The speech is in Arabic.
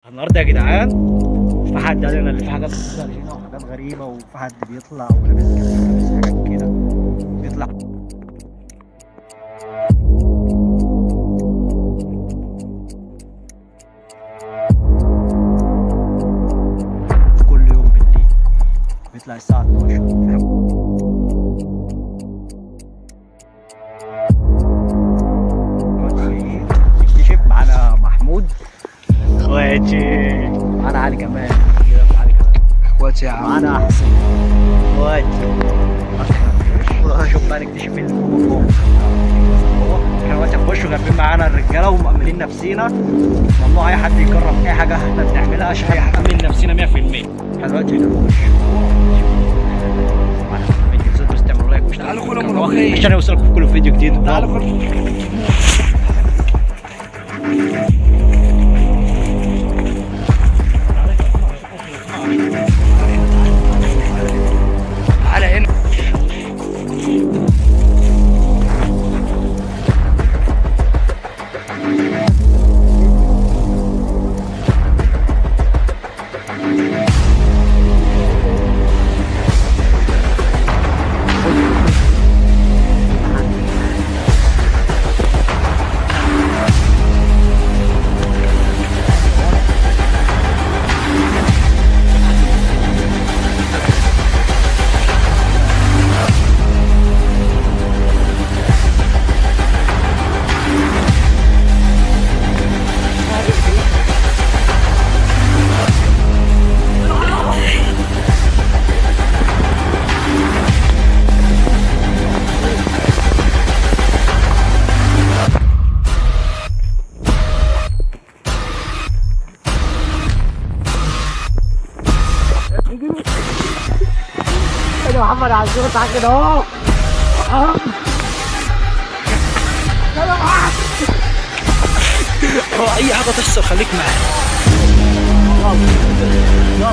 النهارده يا جدعان في حد قال لنا اللي في حاجات بتظهر هنا وحاجات غريبه وفي حد بيطلع ولابس حاجات كده بيطلع كل يوم بالليل بيطلع الساعه 12 نكتشف. معانا محمود اخواتي، معانا علي كمان اخواتي يا عم، معانا احسن اخواتي. شوف بقى نكتشف ايه اللي جوه. احنا دلوقتي هنخش وجايبين معانا الرجاله ومأمنين نفسينا، ممنوع اي حد يجرب اي حاجه احنا بنعملها عشان احنا مأمنين نفسينا 100%. احنا دلوقتي هنخش بس تعملوا لايك واشتركوا عشان يوصلكم كل فيديو جديد. تعالى هنا. يا محمد عزوز تعال كده اهو. اي حاجه تحصل خليك معايا. يلا